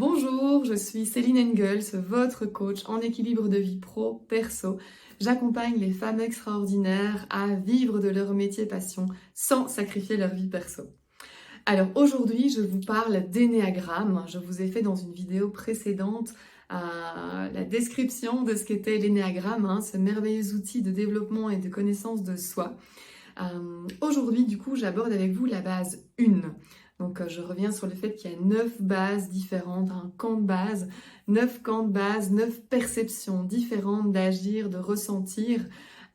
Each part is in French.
Bonjour, je suis Céline Engels, votre coach en équilibre de vie pro-perso. J'accompagne les femmes extraordinaires à vivre de leur métier passion sans sacrifier leur vie perso. Alors aujourd'hui, je vous parle d'énéagramme. Je vous ai fait dans une vidéo précédente la description de ce qu'était l'énéagramme, ce merveilleux outil de développement et de connaissance de soi. Aujourd'hui, du coup, j'aborde avec vous la base 1. Donc, je reviens sur le fait qu'il y a 9 bases différentes, un camp de base, 9 camps de base, 9 perceptions différentes d'agir, de ressentir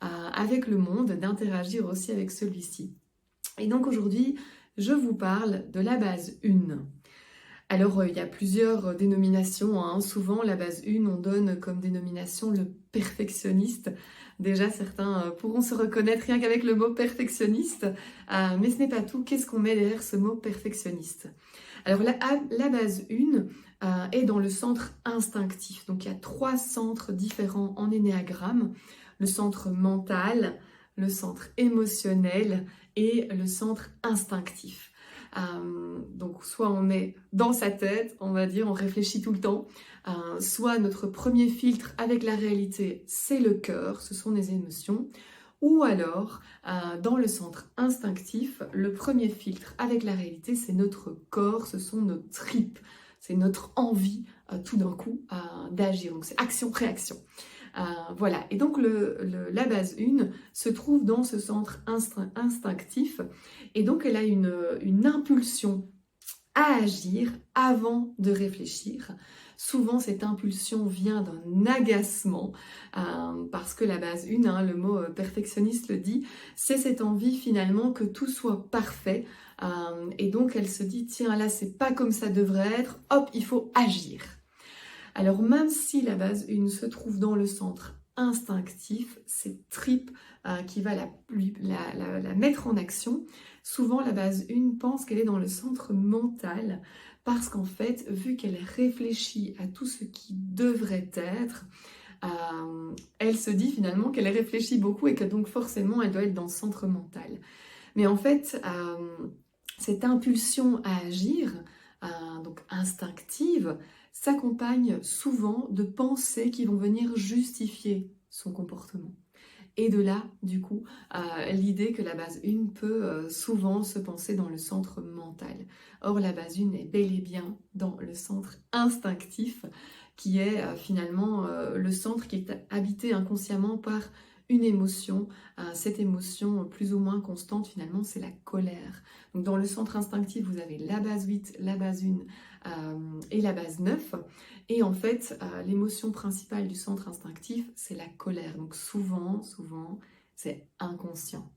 avec le monde, d'interagir aussi avec celui-ci. Et donc aujourd'hui, je vous parle de la base 1. Alors, il y a plusieurs dénominations. Souvent, la base 1, on donne comme dénomination le perfectionniste. Déjà, certains pourront se reconnaître rien qu'avec le mot perfectionniste, mais ce n'est pas tout. Qu'est-ce qu'on met derrière ce mot perfectionniste? Alors, la base 1 est dans le centre instinctif. Donc, il y a 3 centres différents en énéagramme. Le centre mental, le centre émotionnel et le centre instinctif. Donc soit on est dans sa tête, on va dire, on réfléchit tout le temps, soit notre premier filtre avec la réalité, c'est le cœur, ce sont les émotions, ou alors dans le centre instinctif, le premier filtre avec la réalité, c'est notre corps, ce sont nos tripes, c'est notre envie tout d'un coup d'agir, donc c'est action-réaction. Voilà, et donc la base 1 se trouve dans ce centre instinctif, et donc elle a une impulsion à agir avant de réfléchir. Souvent, cette impulsion vient d'un agacement, parce que la base 1, le mot perfectionniste le dit, c'est cette envie finalement que tout soit parfait, et donc elle se dit, tiens là c'est pas comme ça devrait être, hop, il faut agir. Alors même si la base 1 se trouve dans le centre instinctif, cette tripe qui va la mettre en action, souvent la base 1 pense qu'elle est dans le centre mental parce qu'en fait, vu qu'elle réfléchit à tout ce qui devrait être, elle se dit finalement qu'elle réfléchit beaucoup et que donc forcément elle doit être dans le centre mental. Mais en fait, cette impulsion à agir, donc instinctive, s'accompagne souvent de pensées qui vont venir justifier son comportement. Et de là, du coup, l'idée que la base 1 peut souvent se penser dans le centre mental. Or, la base 1 est bel et bien dans le centre instinctif, qui est finalement le centre qui est habité inconsciemment par une émotion. Cette émotion plus ou moins constante, finalement, c'est la colère. Donc, dans le centre instinctif, vous avez la base 8, la base 1 et la base 9. Et en fait, l'émotion principale du centre instinctif, c'est la colère. Donc souvent, c'est inconscient.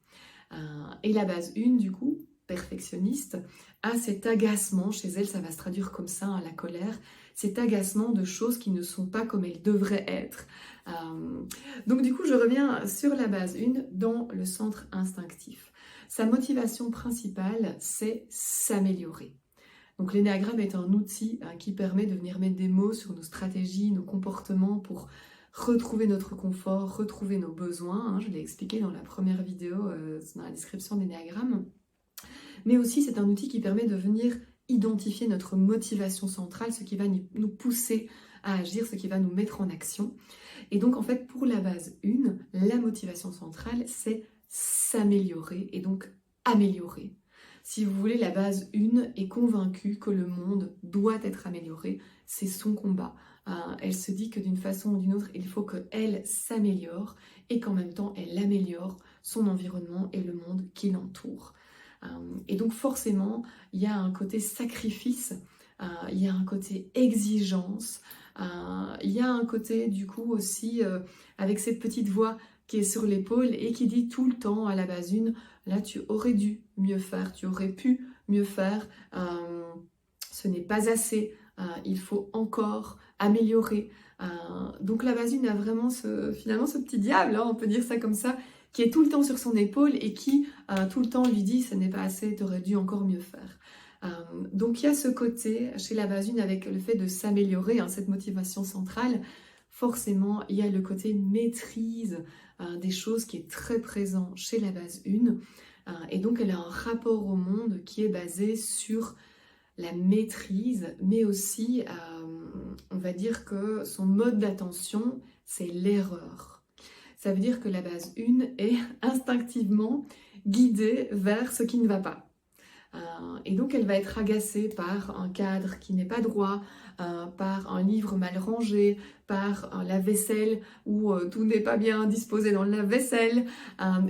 Et la base 1, du coup, perfectionniste, a cet agacement, chez elle, ça va se traduire comme ça, la colère, cet agacement de choses qui ne sont pas comme elles devraient être. Donc du coup, je reviens sur la base 1 dans le centre instinctif. Sa motivation principale, c'est s'améliorer. Donc l'énéagramme est un outil qui permet de venir mettre des mots sur nos stratégies, nos comportements pour retrouver notre confort, retrouver nos besoins. Je l'ai expliqué dans la première vidéo, dans la description d'énéagramme. Mais aussi c'est un outil qui permet de venir identifier notre motivation centrale, ce qui va nous pousser à agir, ce qui va nous mettre en action. Et donc en fait pour la base 1, la motivation centrale c'est s'améliorer et donc améliorer. Si vous voulez, la base 1 est convaincue que le monde doit être amélioré, c'est son combat. Elle se dit que d'une façon ou d'une autre, il faut qu'elle s'améliore et qu'en même temps, elle améliore son environnement et le monde qui l'entoure. Et donc forcément, il y a un côté sacrifice, il y a un côté exigence, il y a un côté du coup aussi avec cette petite voix qui est sur l'épaule et qui dit tout le temps à la base 1, là tu aurais dû mieux faire, tu aurais pu mieux faire, ce n'est pas assez, il faut encore améliorer. Donc la base 1 a vraiment finalement ce petit diable, on peut dire ça comme ça, qui est tout le temps sur son épaule et qui tout le temps lui dit ce n'est pas assez, tu aurais dû encore mieux faire. Donc il y a ce côté chez la base 1 avec le fait de s'améliorer, cette motivation centrale. Forcément, il y a le côté maîtrise des choses qui est très présent chez la base 1. Et donc, elle a un rapport au monde qui est basé sur la maîtrise, mais aussi, on va dire que son mode d'attention, c'est l'erreur. Ça veut dire que la base 1 est instinctivement guidée vers ce qui ne va pas. Et donc elle va être agacée par un cadre qui n'est pas droit, par un livre mal rangé, par la vaisselle où tout n'est pas bien disposé dans le lave-vaisselle.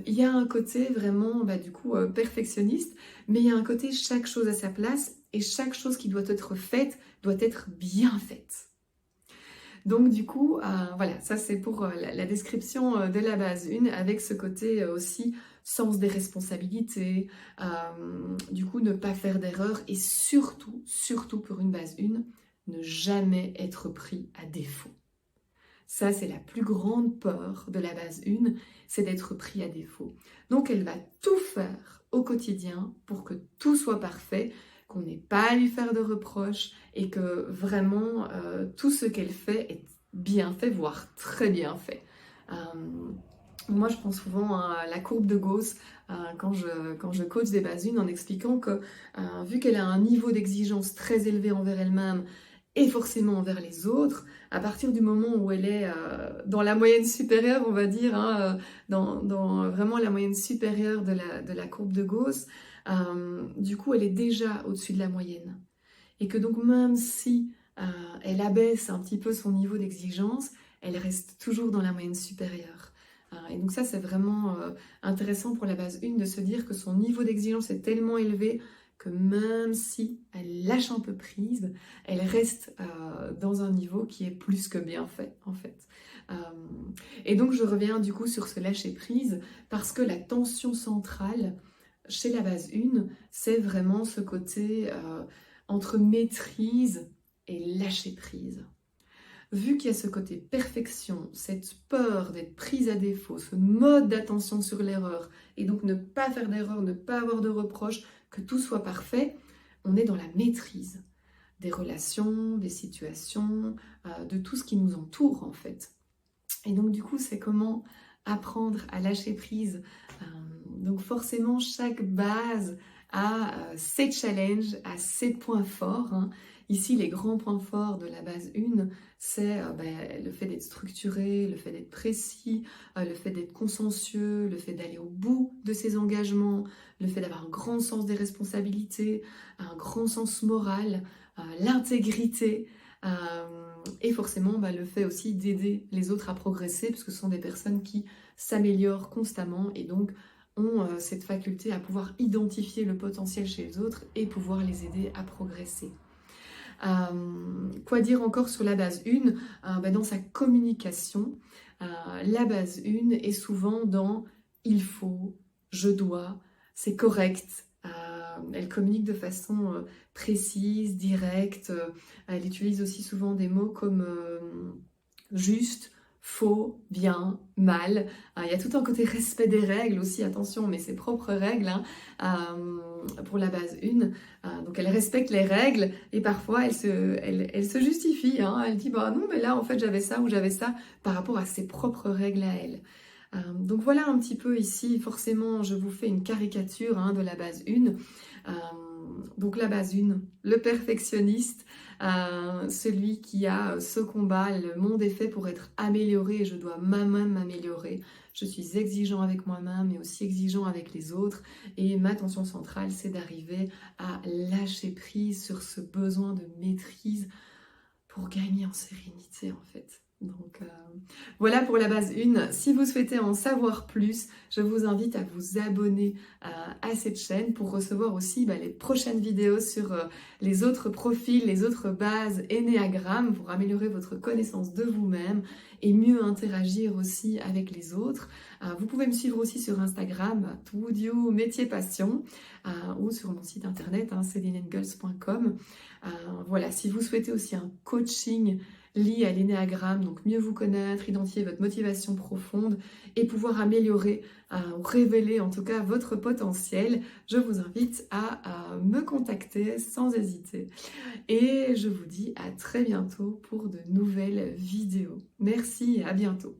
Il y a un côté vraiment perfectionniste, mais il y a un côté chaque chose à sa place et chaque chose qui doit être faite doit être bien faite. Donc du coup, voilà, ça c'est pour la description de la base 1 avec ce côté aussi sens des responsabilités, du coup ne pas faire d'erreur et surtout, surtout pour une base 1, ne jamais être pris à défaut. Ça c'est la plus grande peur de la base 1, c'est d'être pris à défaut. Donc elle va tout faire au quotidien pour que tout soit parfait, qu'on n'ait pas à lui faire de reproches et que vraiment tout ce qu'elle fait est bien fait, voire très bien fait. Moi, je prends souvent la courbe de Gauss quand je coach des bases 1 en expliquant que vu qu'elle a un niveau d'exigence très élevé envers elle-même et forcément envers les autres, à partir du moment où elle est dans la moyenne supérieure, on va dire, dans vraiment la moyenne supérieure de la courbe de Gauss, du coup, elle est déjà au-dessus de la moyenne. Et que donc, même si elle abaisse un petit peu son niveau d'exigence, elle reste toujours dans la moyenne supérieure. Et donc ça, c'est vraiment intéressant pour la base 1 de se dire que son niveau d'exigence est tellement élevé que même si elle lâche un peu prise, elle reste dans un niveau qui est plus que bien fait, en fait. Et donc, je reviens du coup sur ce lâcher prise parce que la tension centrale chez la base 1, c'est vraiment ce côté entre maîtrise et lâcher prise. Vu qu'il y a ce côté perfection, cette peur d'être prise à défaut, ce mode d'attention sur l'erreur, et donc ne pas faire d'erreur, ne pas avoir de reproches, que tout soit parfait, on est dans la maîtrise des relations, des situations, de tout ce qui nous entoure en fait. Et donc du coup, c'est comment apprendre à lâcher prise. Donc forcément, chaque base a ses challenges, a ses points forts. Ici, les grands points forts de la base 1, c'est le fait d'être structuré, le fait d'être précis, le fait d'être consciencieux, le fait d'aller au bout de ses engagements, le fait d'avoir un grand sens des responsabilités, un grand sens moral, l'intégrité, et forcément le fait aussi d'aider les autres à progresser, parce que ce sont des personnes qui s'améliorent constamment et donc ont cette faculté à pouvoir identifier le potentiel chez les autres et pouvoir les aider à progresser. Quoi dire encore sur la base 1 ? Dans sa communication, la base 1 est souvent dans « il faut »,« je dois »,« c'est correct ». Elle communique de façon précise, directe. Elle utilise aussi souvent des mots comme juste, faux, bien, mal. Il y a tout un côté respect des règles aussi, attention, mais ses propres règles pour la base 1. Donc elle respecte les règles et parfois elle se justifie. Elle dit bah non mais là en fait j'avais ça ou j'avais ça par rapport à ses propres règles à elle. Donc voilà un petit peu ici, forcément je vous fais une caricature de la base 1. Donc la base 1, le perfectionniste, celui qui a ce combat, le monde est fait pour être amélioré et je dois moi-même m'améliorer. Je suis exigeant avec moi-même mais aussi exigeant avec les autres et ma tension centrale c'est d'arriver à lâcher prise sur ce besoin de maîtrise pour gagner en sérénité en fait. Donc voilà pour la base 1. Si vous souhaitez en savoir plus, je vous invite à vous abonner à cette chaîne pour recevoir aussi les prochaines vidéos sur les autres profils, les autres bases Ennéagramme pour améliorer votre connaissance de vous-même et mieux interagir aussi avec les autres. Vous pouvez me suivre aussi sur Instagram, ToWoodYou Métier Passion, ou sur mon site internet, celinengels.com. Voilà, si vous souhaitez aussi un coaching lié à l'Ennéagramme, donc mieux vous connaître, identifier votre motivation profonde et pouvoir améliorer ou révéler en tout cas votre potentiel, je vous invite à me contacter sans hésiter. Et je vous dis à très bientôt pour de nouvelles vidéos. Merci et à bientôt.